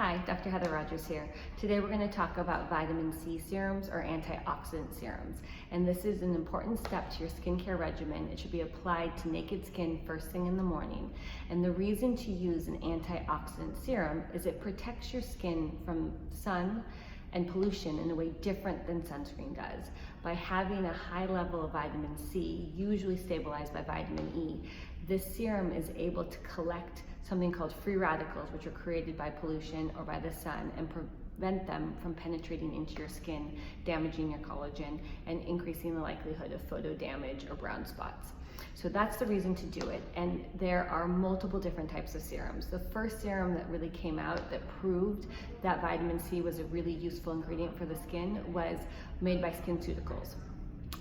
Hi, Dr. Heather Rogers here. Today we're going to talk about vitamin C serums or antioxidant serums. And this is an important step to your skincare regimen. It should be applied to naked skin first thing in the morning. And the reason to use an antioxidant serum is it protects your skin from sun and pollution in a way different than sunscreen does. By having a high level of vitamin C, usually stabilized by vitamin E, this serum is able to collect something called free radicals, which are created by pollution or by the sun, and prevent them from penetrating into your skin, damaging your collagen, and increasing the likelihood of photo damage or brown spots. So that's the reason to do it, and there are multiple different types of serums. The first serum that really came out that proved that vitamin C was a really useful ingredient for the skin was made by SkinCeuticals.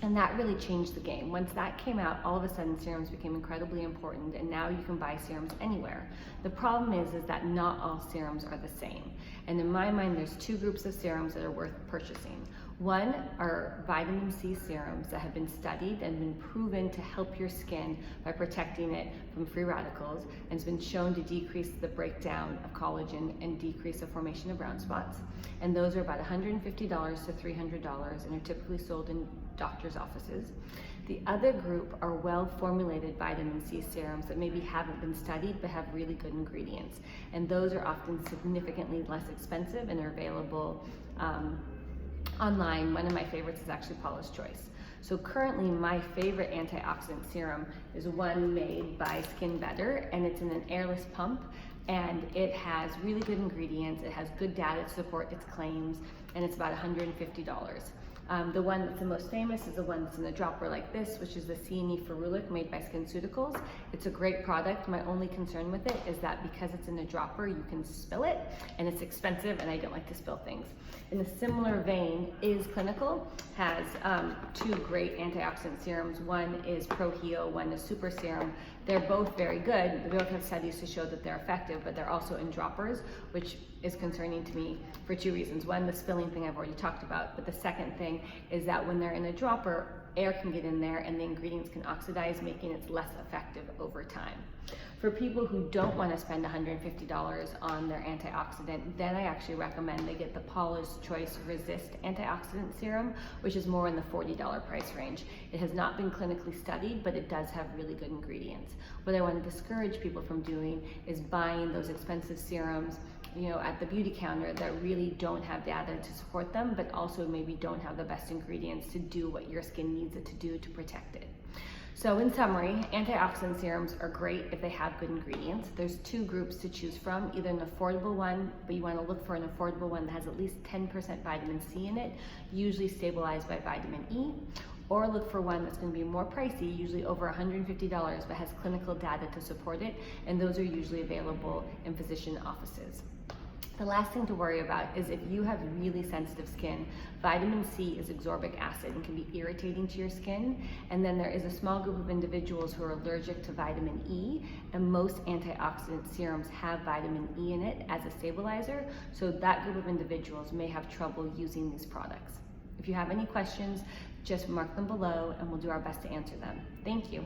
And that really changed the game. Once that came out, all of a sudden serums became incredibly important, and now you can buy serums anywhere. The problem is that not all serums are the same. And in my mind, there's two groups of serums that are worth purchasing. One are vitamin C serums that have been studied and been proven to help your skin by protecting it from free radicals, and it's been shown to decrease the breakdown of collagen and decrease the formation of brown spots. And those are about $150 to $300 and are typically sold in doctors' offices. The other group are well-formulated vitamin C serums that maybe haven't been studied but have really good ingredients. And those are often significantly less expensive and are available online. One of my favorites is actually Paula's Choice. So currently my favorite antioxidant serum is one made by Skin Better, and it's in an airless pump, and it has really good ingredients, it has good data to support its claims, and it's about $150. The one that's the most famous is the one that's in a dropper like this, which is the C&E Ferulic made by SkinCeuticals. It's a great product. My only concern with it is that because it's in a dropper, you can spill it, and it's expensive, and I don't like to spill things. In a similar vein is Clinical, has two great antioxidant serums. One is Pro Heal, one is Super Serum. They're both very good. They both have studies to show that they're effective, but they're also in droppers, which is concerning to me for two reasons. One, the spilling thing I've already talked about, but the second thing is that when they're in a dropper, air can get in there and the ingredients can oxidize, making it less effective over time. For people who don't want to spend $150 on their antioxidant, then I actually recommend they get the Paula's Choice Resist Antioxidant Serum, which is more in the $40 price range. It has not been clinically studied, but it does have really good ingredients. What I want to discourage people from doing is buying those expensive serums, at the beauty counter that really don't have data to support them, but also maybe don't have the best ingredients to do what your skin needs it to do to protect it. So in summary, antioxidant serums are great if they have good ingredients. There's two groups to choose from, either an affordable one, but you want to look for an affordable one that has at least 10% vitamin C in it, usually stabilized by vitamin E, or look for one that's going to be more pricey, usually over $150, but has clinical data to support it, and those are usually available in physician offices. The last thing to worry about is if you have really sensitive skin, vitamin C is ascorbic acid and can be irritating to your skin. And then there is a small group of individuals who are allergic to vitamin E, and most antioxidant serums have vitamin E in it as a stabilizer. So that group of individuals may have trouble using these products. If you have any questions, just mark them below and we'll do our best to answer them. Thank you.